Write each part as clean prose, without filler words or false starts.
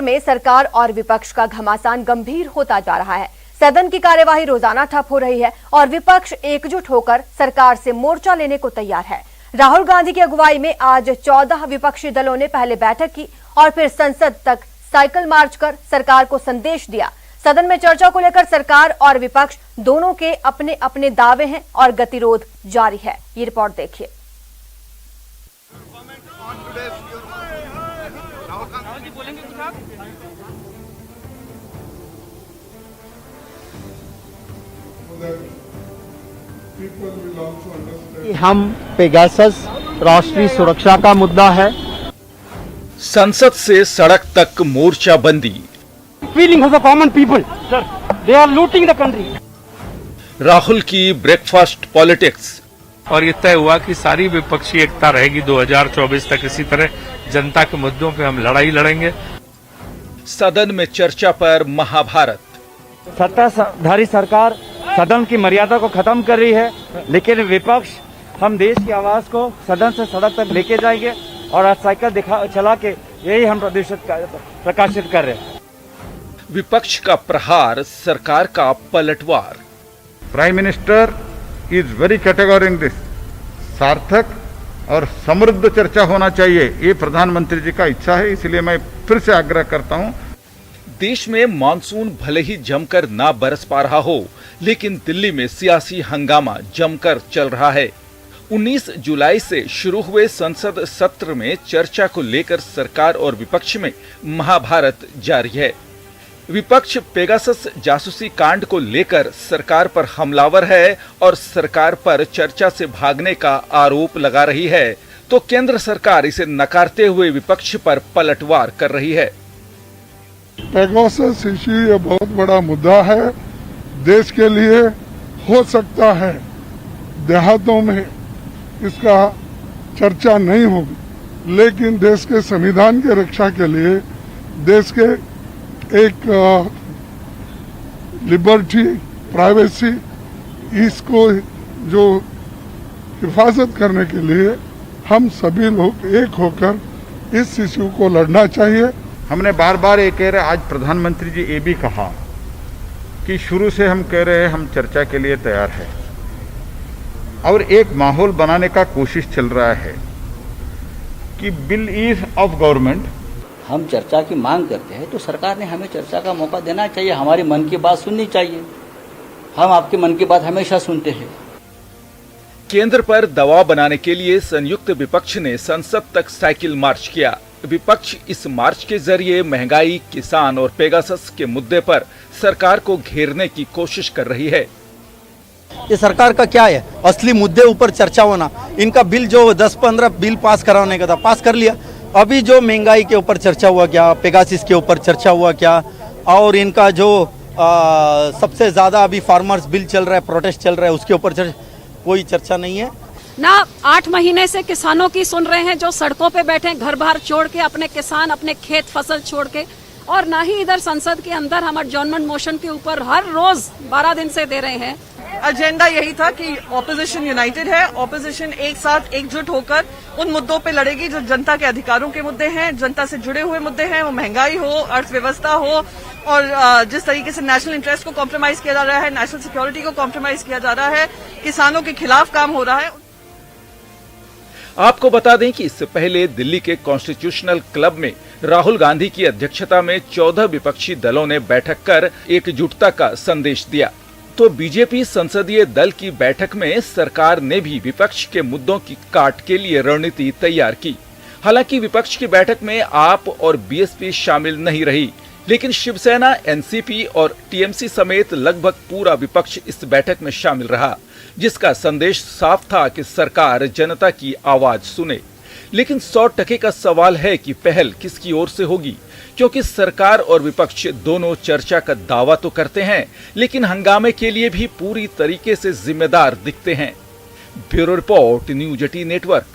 में सरकार और विपक्ष का घमासान गंभीर होता जा रहा है। सदन की कार्यवाही रोजाना ठप हो रही है और विपक्ष एकजुट होकर सरकार से मोर्चा लेने को तैयार है। राहुल गांधी की अगुवाई में आज 14 विपक्षी दलों ने पहले बैठक की और फिर संसद तक साइकिल मार्च कर सरकार को संदेश दिया। सदन में चर्चा को लेकर सरकार और विपक्ष दोनों के अपने अपने दावे हैं और गतिरोध जारी है। ये रिपोर्ट देखिए। हम पेगासस राष्ट्रीय सुरक्षा का मुद्दा है। संसद से सड़क तक मोर्चाबंदी। Feeling of the common people, sir, they are looting the country. Rahul की ब्रेकफास्ट पॉलिटिक्स। और ये तय हुआ कि सारी विपक्षी एकता रहेगी 2024 तक। इसी तरह जनता के मुद्दों पे हम लड़ाई लड़ेंगे। सदन में चर्चा पर महाभारत। सत्ताधारी सरकार सदन की मर्यादा को खत्म कर रही है, लेकिन विपक्ष हम देश की आवाज को सदन से सड़क तक लेके जाएंगे और आज साइकिल चला के यही हम प्रकाशित कर रहे हैं। विपक्ष का प्रहार, सरकार का पलटवार। Prime minister is very categorising this. सार्थक और समृद्ध चर्चा होना चाहिए, ये प्रधानमंत्री जी का इच्छा है, इसलिए मैं फिर से आग्रह करता हूं। देश में मानसून भले ही जमकर ना बरस पा रहा हो, लेकिन दिल्ली में सियासी हंगामा जमकर चल रहा है। 19 जुलाई से शुरू हुए संसद सत्र में चर्चा को लेकर सरकार और विपक्ष में महाभारत जारी है। विपक्ष पेगासस जासूसी कांड को लेकर सरकार पर हमलावर है और सरकार पर चर्चा से भागने का आरोप लगा रही है, तो केंद्र सरकार इसे नकारते हुए विपक्ष पर पलटवार कर रही है। पेगासस इश्यू ये बहुत बड़ा मुद्दा है देश के लिए। हो सकता है देहातों में इसका चर्चा नहीं होगी, लेकिन देश के संविधान की रक्षा के लिए, देश के एक लिबर्टी, प्राइवेसी, इसको जो हिफाजत करने के लिए हम सभी लोग एक होकर इस इश्यू को लड़ना चाहिए। हमने बार बार ये कह रहे, आज प्रधानमंत्री जी ये भी कहा कि शुरू से हम कह रहे हैं हम चर्चा के लिए तैयार है और एक माहौल बनाने का कोशिश चल रहा है कि बिल इज ऑफ गवर्नमेंट। हम चर्चा की मांग करते हैं तो सरकार ने हमें चर्चा का मौका देना चाहिए, हमारी मन की बात सुननी चाहिए। हम आपके मन की बात हमेशा सुनते हैं। केंद्र पर दबाव बनाने के लिए संयुक्त विपक्ष ने संसद तक साइकिल मार्च किया। विपक्ष इस मार्च के जरिए महंगाई, किसान और पेगासस के मुद्दे पर सरकार को घेरने की कोशिश कर रही है। ये सरकार का क्या है, असली मुद्दे ऊपर चर्चा होना। इनका बिल जो 10-15 बिल पास कराने का था, पास कर लिया। अभी जो महंगाई के ऊपर चर्चा हुआ क्या, पेगासस के ऊपर चर्चा हुआ क्या, और इनका जो सबसे ज्यादा अभी फार्मर्स बिल चल रहा है, प्रोटेस्ट चल रहा है, उसके ऊपर कोई चर्चा नहीं है ना। 8 महीने से किसानों की सुन रहे हैं जो सड़कों पे बैठे, घर बार छोड़ के, अपने किसान अपने खेत फसल छोड़ के, और ना ही इधर संसद के अंदर हम एडजॉर्नमेंट मोशन के ऊपर हर रोज 12 दिन से दे रहे हैं। एजेंडा यही था कि ऑपोजिशन यूनाइटेड है, ऑपोजिशन एक साथ एकजुट होकर उन मुद्दों पे लड़ेगी जो जनता के अधिकारों के मुद्दे हैं, जनता से जुड़े हुए मुद्दे हैं। वो महंगाई हो, अर्थव्यवस्था हो, और जिस तरीके से नेशनल इंटरेस्ट को कॉम्प्रोमाइज किया जा रहा है, नेशनल सिक्योरिटी को कॉम्प्रोमाइज किया जा रहा है, किसानों के खिलाफ काम हो रहा है। आपको बता दें कि इससे पहले दिल्ली के कॉन्स्टिट्यूशनल क्लब में राहुल गांधी की अध्यक्षता में 14 विपक्षी दलों ने बैठक कर एकजुटता का संदेश दिया। तो बीजेपी संसदीय दल की बैठक में सरकार ने भी विपक्ष के मुद्दों की काट के लिए रणनीति तैयार की। हालांकि विपक्ष की बैठक में आप और बीएसपी शामिल नहीं रही, लेकिन शिवसेना, एनसीपी और टीएमसी समेत लगभग पूरा विपक्ष इस बैठक में शामिल रहा, जिसका संदेश साफ था कि सरकार जनता की आवाज सुने। लेकिन 100% का सवाल है कि पहल किसकी ओर से होगी, क्योंकि सरकार और विपक्ष दोनों चर्चा का दावा तो करते हैं, लेकिन हंगामे के लिए भी पूरी तरीके से जिम्मेदार दिखते हैं। Bureau report, news 18 network.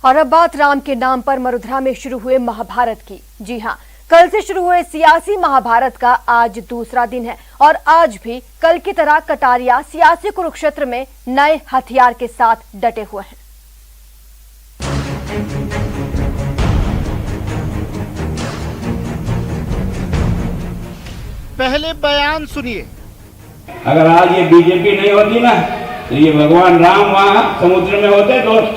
और अब बात राम के नाम पर मरुधरा में शुरू हुए महाभारत की। जी हां, कल से शुरू हुए सियासी महाभारत का आज दूसरा दिन है और आज भी कल की तरह कटारिया सियासी कुरुक्षेत्र में नए हथियार के साथ डटे हुए हैं। पहले बयान सुनिए। अगर आज ये बीजेपी नहीं होती ना तो ये भगवान राम वहां समुद्र में होते दोस्त।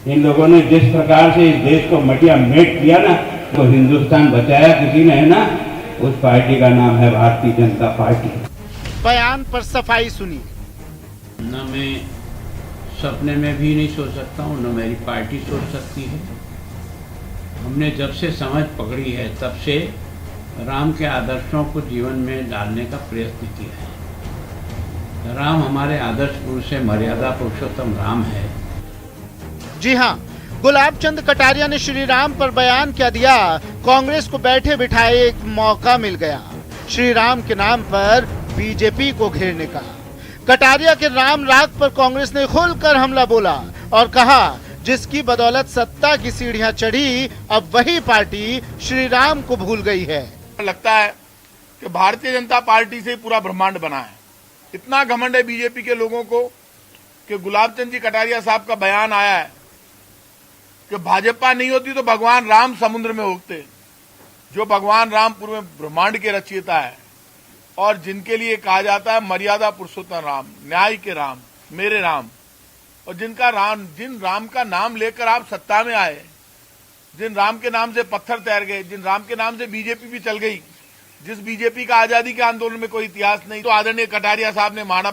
इन लोगों ने जिस प्रकार से इस देश को मटिया मेट किया ना, तो हिंदुस्तान बचाया किसी ने, है ना, उस पार्टी का नाम है भारतीय जनता पार्टी। बयान पर सफाई सुनिए। न मैं सपने में भी नहीं सोच सकता हूँ, न मेरी पार्टी सोच सकती है। हमने जब से समझ पकड़ी है तब से राम के आदर्शों को जीवन में डालने का प्रयत्न किया है। राम हमारे आदर्श पुरुष है, मर्यादा पुरुषोत्तम राम है। जी हाँ, गुलाब चंद कटारिया ने श्री राम पर बयान क्या दिया, कांग्रेस को बैठे बिठाए एक मौका मिल गया श्री राम के नाम पर बीजेपी को घेरने का। कटारिया के राम राग पर कांग्रेस ने खुलकर हमला बोला और कहा जिसकी बदौलत सत्ता की सीढ़ियां चढ़ी, अब वही पार्टी श्री राम को भूल गई है। लगता है कि भारतीय जनता पार्टी से पूरा ब्रह्मांड बना है। इतना घमंड है बीजेपी के लोगों को कि गुलाब चंद जी कटारिया साहब का बयान आया है कि भाजपा नहीं होती तो भगवान राम समुद्र में उगते। जो भगवान राम पूरे ब्रह्मांड के रचयिता है और जिनके लिए कहा जाता है मर्यादा पुरुषोत्तम राम, न्याय के राम, मेरे राम, और जिन राम का नाम लेकर आप सत्ता में आए, जिन राम के नाम से पत्थर तैर गए, जिन राम के नाम से बीजेपी भी चल गई, जिस बीजेपी का आजादी के आंदोलन में कोई इतिहास नहीं, तो आदरणीय कटारिया साहब ने महाराणा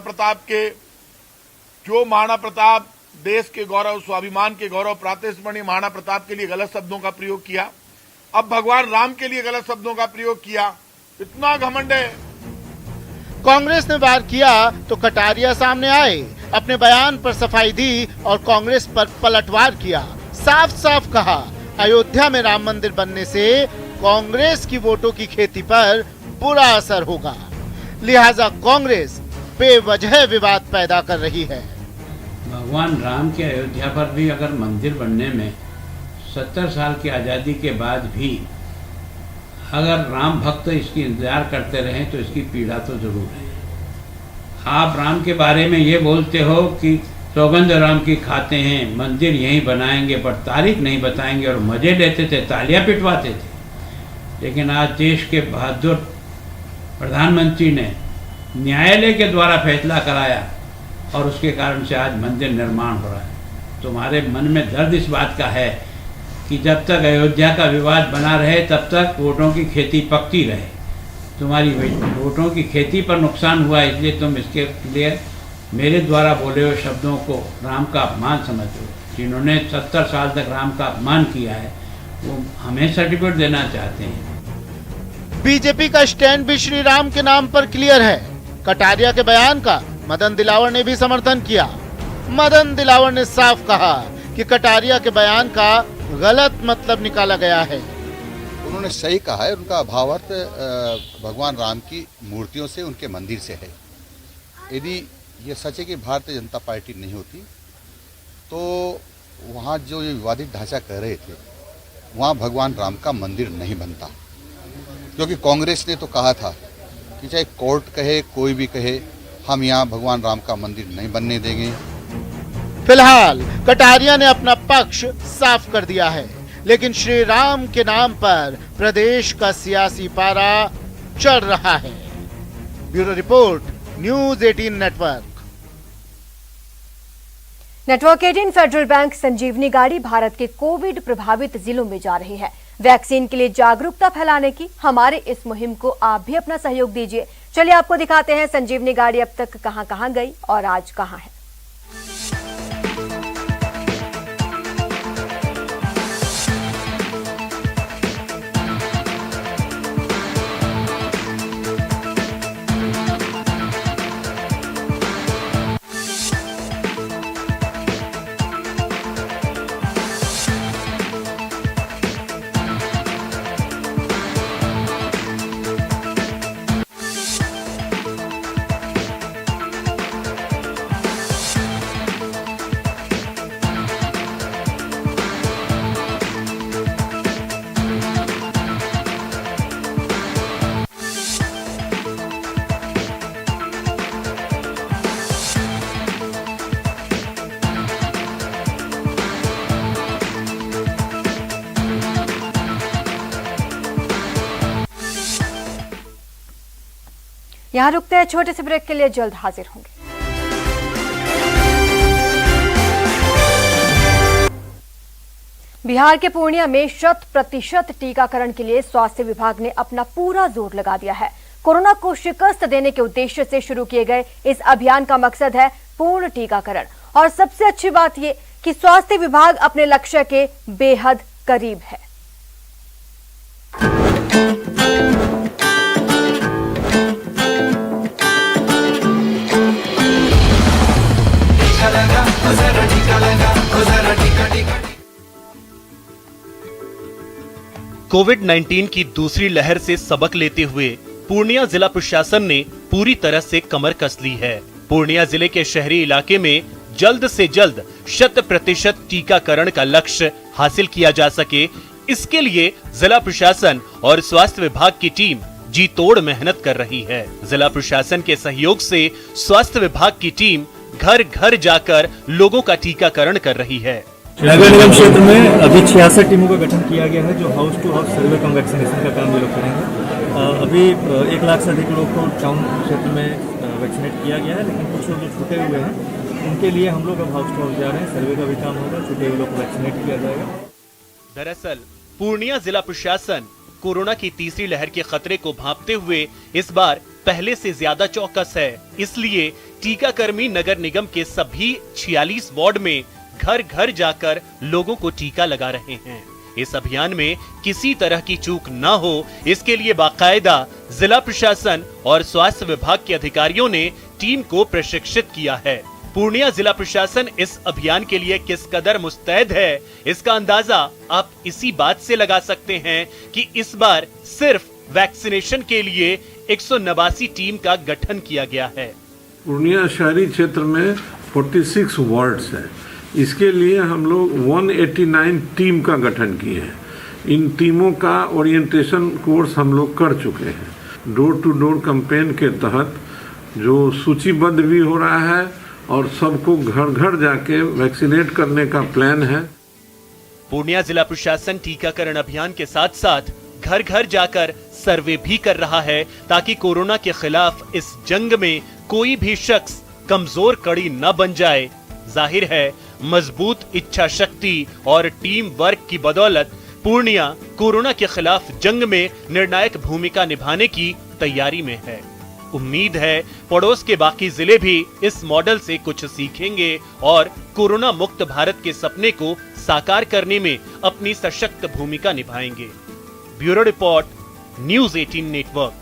प्रताप देश के गौरव, स्वाभिमान के गौरव, प्रातस्मरणीय महाराणा प्रताप के लिए गलत शब्दों का प्रयोग किया। अब भगवान राम के लिए गलत शब्दों का प्रयोग किया। इतना घमंड है। कांग्रेस ने वार किया तो कटारिया सामने आए, अपने बयान पर सफाई दी और कांग्रेस पर पलटवार किया। साफ साफ कहा अयोध्या में राम मंदिर बनने से कांग्रेस की वोटों की खेती पर बुरा असर होगा, लिहाजा कांग्रेस बेवजह विवाद पैदा कर रही है। भगवान राम के अयोध्या पर भी अगर मंदिर बनने में 70 साल की आज़ादी के बाद भी अगर राम भक्त इसकी इंतजार करते रहें तो इसकी पीड़ा तो जरूर है। आप राम के बारे में ये बोलते हो कि सौगंध राम की खाते हैं, मंदिर यहीं बनाएंगे, पर तारीख नहीं बताएंगे और मजे लेते थे, तालियां पिटवाते थे। लेकिन आज देश के बहादुर प्रधानमंत्री ने न्यायालय के द्वारा फैसला कराया और उसके कारण से आज मंदिर निर्माण हो रहा है। तुम्हारे मन में दर्द इस बात का है कि जब तक अयोध्या का विवाद बना रहे तब तक वोटों की खेती पकती रहे। तुम्हारी वोटों की खेती पर नुकसान हुआ, इसलिए तुम इसके लिए मेरे द्वारा बोले हुए शब्दों को राम का अपमान समझते हो। जिन्होंने 70 साल तक राम का अपमान किया है वो हमें सर्टिफिकेट देना चाहते हैं। बीजेपी का स्टैंड भी श्री राम के नाम पर क्लियर है। कटारिया के बयान का मदन दिलावर ने भी समर्थन किया। मदन दिलावर ने साफ कहा कि कटारिया के बयान का गलत मतलब निकाला गया है। उन्होंने सही कहा है, उनका भावार्थ भगवान राम की मूर्तियों से, उनके मंदिर से है। यदि ये सच है कि भारतीय जनता पार्टी नहीं होती तो वहाँ जो ये विवादित ढांचा कह रहे थे वहाँ भगवान राम का मंदिर नहीं बनता, क्योंकि कांग्रेस ने तो कहा था कि चाहे कोर्ट कहे, कोई भी कहे, हम यहाँ भगवान राम का मंदिर नहीं बनने देंगे। फिलहाल कटारिया ने अपना पक्ष साफ कर दिया है, लेकिन श्री राम के नाम पर प्रदेश का सियासी पारा चढ़ रहा है। Bureau report, news 18 network. Network 18 Federal Bank Sanjeevani गाड़ी भारत के कोविड प्रभावित जिलों में जा रही है। वैक्सीन के लिए जागरूकता फैलाने की हमारे इस मुहिम को आप भी अपना सहयोग दीजिए। चलिए आपको दिखाते हैं संजीवनी गाड़ी अब तक कहां-कहां गई और आज कहां है। यहाँ रुकते हैं छोटे से ब्रेक के लिए, जल्द हाजिर होंगे। बिहार के पूर्णिया में 100% टीकाकरण के लिए स्वास्थ्य विभाग ने अपना पूरा जोर लगा दिया है। कोरोना को शिकस्त देने के उद्देश्य से शुरू किए गए इस अभियान का मकसद है पूर्ण टीकाकरण। और सबसे अच्छी बात यह कि स्वास्थ्य विभाग अपने लक्ष्य के बेहद करीब है। कोविड-19 की दूसरी लहर से सबक लेते हुए पूर्णिया जिला प्रशासन ने पूरी तरह से कमर कस ली है। पूर्णिया जिले के शहरी इलाके में जल्द से जल्द 100% टीकाकरण का लक्ष्य हासिल किया जा सके, इसके लिए जिला प्रशासन और स्वास्थ्य विभाग की टीम जी तोड़ मेहनत कर रही है। जिला प्रशासन के सहयोग से स्वास्थ्य विभाग की टीम घर घर जाकर लोगों का टीकाकरण कर रही है। नगर निगम क्षेत्र में अभी 66 टीमों का गठन किया गया है, जो house to house survey cum vaccination का काम ये लोग करेंगे। अभी 1 लाख से अधिक लोग को टाउन क्षेत्र में वैक्सीनेट किया गया है, लेकिन कुछ लोग जो छूटे हुए हैं उनके लिए हम लोग अब हाउस टू हाउस जा रहे हैं। सर्वे का भी काम होगा, छूटे हुए लोग को वैक्सीनेट किया जाएगा। दरअसल पूर्णिया जिला प्रशासन कोरोना की तीसरी लहर के खतरे को भांपते हुए इस बार पहले से ज्यादा चौकस है। इसलिए टीकाकर्मी नगर निगम के सभी 46 वार्ड में घर घर जाकर लोगों को टीका लगा रहे हैं। इस अभियान में किसी तरह की चूक न हो, इसके लिए बाकायदा जिला प्रशासन और स्वास्थ्य विभाग के अधिकारियों ने टीम को प्रशिक्षित किया है। पूर्णिया जिला प्रशासन इस अभियान के लिए किस कदर मुस्तैद है, इसका अंदाजा आप इसी बात से लगा सकते हैं कि इस बार सिर्फ वैक्सीनेशन के लिए 189 टीम का गठन किया गया है। पूर्णिया शहरी क्षेत्र में 46 वार्ड्स है। इसके लिए हम लोग 189 टीम का गठन किए हैं। इन टीमों का ओरिएंटेशन कोर्स हम लोग कर चुके हैं। डोर टू डोर कैंपेन के तहत जो सूचीबद्ध भी हो रहा है और सबको घर घर जाके वैक्सीनेट करने का प्लान है। पूर्णिया जिला प्रशासन टीकाकरण अभियान के साथ साथ घर घर जाकर सर्वे भी कर रहा है, ताकि कोरोना के खिलाफ इस जंग में कोई भी शख्स कमजोर कड़ी न बन जाए। जाहिर है मजबूत इच्छा शक्ति और टीम वर्क की बदौलत पूर्णिया कोरोना के खिलाफ जंग में निर्णायक भूमिका निभाने की तैयारी में है। उम्मीद है पड़ोस के बाकी जिले भी इस मॉडल से कुछ सीखेंगे और कोरोना मुक्त भारत के सपने को साकार करने में अपनी सशक्त भूमिका निभाएंगे। Bureau report, news 18 network.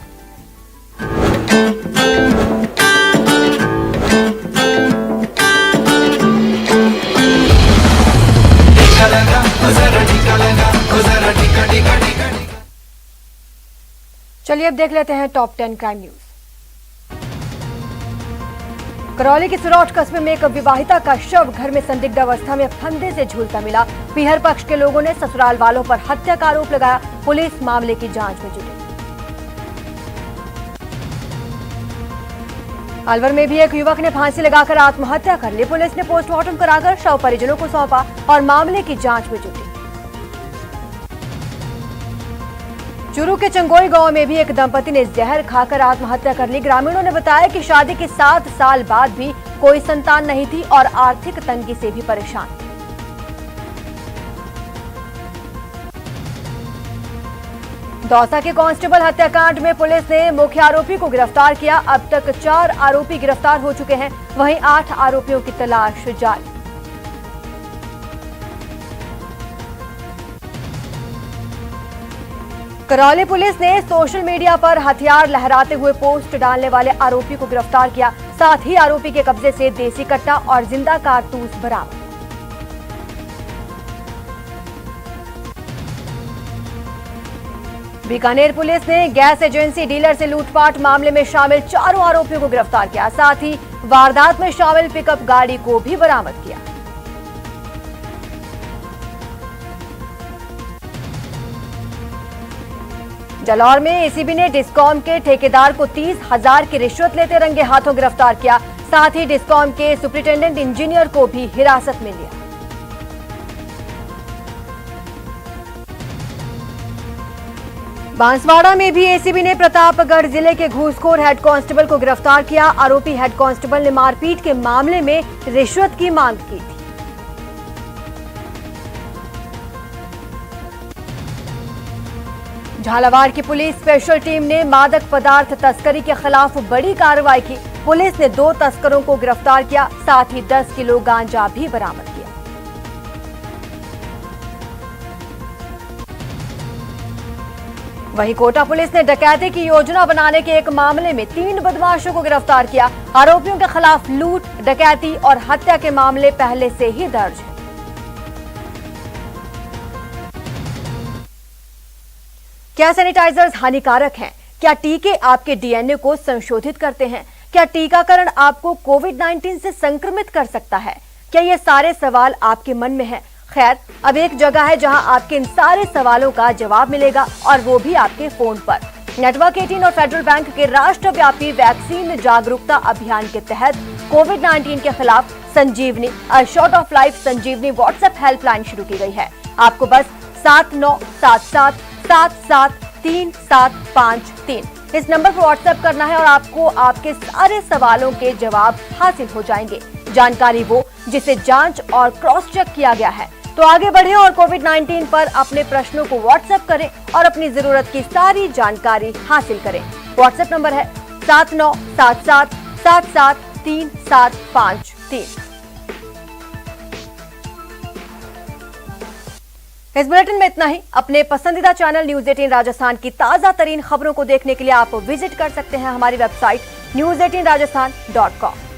चलिए अब देख लेते हैं टॉप 10 क्राइम न्यूज। करौली के सिरौठ कस्बे में एक विवाहिता का शव घर में संदिग्ध अवस्था में फंदे से झूलता मिला। पीहर पक्ष के लोगों ने ससुराल वालों पर हत्या का आरोप लगाया। पुलिस मामले की जांच में जुटी। अलवर में भी एक युवक ने फांसी लगाकर आत्महत्या कर ली। पुलिस ने पोस्टमार्टम कराकर शव परिजनों को सौंपा और मामले की जांच में जुटी। चूरू के चंगोई गांव में भी एक दंपति ने जहर खाकर आत्महत्या कर ली। ग्रामीणों ने बताया कि शादी के 7 साल बाद भी कोई संतान नहीं थी और आर्थिक तंगी से भी परेशान थे। दौसा के कांस्टेबल हत्याकांड में पुलिस ने मुख्य आरोपी को गिरफ्तार किया। अब तक 4 आरोपी गिरफ्तार हो चुके हैं, वहीं 8 आरोपियों की तलाश जारी। करौली पुलिस ने सोशल मीडिया पर हथियार लहराते हुए पोस्ट डालने वाले आरोपी को गिरफ्तार किया। साथ ही आरोपी के कब्जे से देसी कट्टा और जिंदा कारतूस बरामद। बीकानेर पुलिस ने गैस एजेंसी डीलर से लूटपाट मामले में शामिल 4 आरोपियों को गिरफ्तार किया। साथ ही वारदात में शामिल पिकअप गाड़ी को भी बरामद किया। जालौर में एसीबी ने डिस्कॉम के ठेकेदार को 30,000 की रिश्वत लेते रंगे हाथों गिरफ्तार किया। साथ ही डिस्कॉम के सुपरिटेंडेंट इंजीनियर को भी हिरासत में लिया। बांसवाड़ा में भी एसीबी ने प्रतापगढ़ जिले के घूसखोर हेड कांस्टेबल को गिरफ्तार किया। आरोपी हेड कांस्टेबल ने मारपीट के मामले में रिश्वत की मांग की थी। झालावाड़ की पुलिस स्पेशल टीम ने मादक पदार्थ तस्करी के खिलाफ बड़ी कार्रवाई की। पुलिस ने 2 तस्करों को गिरफ्तार किया, साथ ही 10 किलो गांजा भी बरामद किया। वहीं कोटा पुलिस ने डकैती की योजना बनाने के एक मामले में 3 बदमाशों को गिरफ्तार किया। आरोपियों के खिलाफ लूट, डकैती और हत्या के मामले पहले से ही दर्ज हैं। क्या सैनिटाइजर्स हानिकारक हैं? क्या टीके आपके डीएनए को संशोधित करते हैं? क्या टीकाकरण आपको कोविड-19 से संक्रमित कर सकता है? क्या ये सारे सवाल आपके मन में हैं? खैर, अब एक जगह है जहां आपके इन सारे सवालों का जवाब मिलेगा, और वो भी आपके फोन पर। नेटवर्क 18 और फेडरल बैंक के राष्ट्रव्यापी वैक्सीन जागरूकता अभियान के तहत कोविड-19 के खिलाफ Sanjeevani shot of life Sanjeevani WhatsApp helpline शुरू की गई है। आपको बस 7977773753 इस नंबर पर व्हाट्सएप करना है और आपको आपके सारे सवालों के जवाब हासिल हो जाएंगे। जानकारी वो जिसे जांच और क्रॉस चेक किया गया है। तो आगे बढ़ें और कोविड-19 पर अपने प्रश्नों को व्हाट्सएप करें और अपनी जरूरत की सारी जानकारी हासिल करें। व्हाट्सएप नंबर है 7977773753। इस बुलेटिन में इतना ही। अपने पसंदीदा चैनल न्यूज 18 राजस्थान की ताजा तरीन खबरों को देखने के लिए आप विजिट कर सकते हैं हमारी वेबसाइट news18rajasthan.com।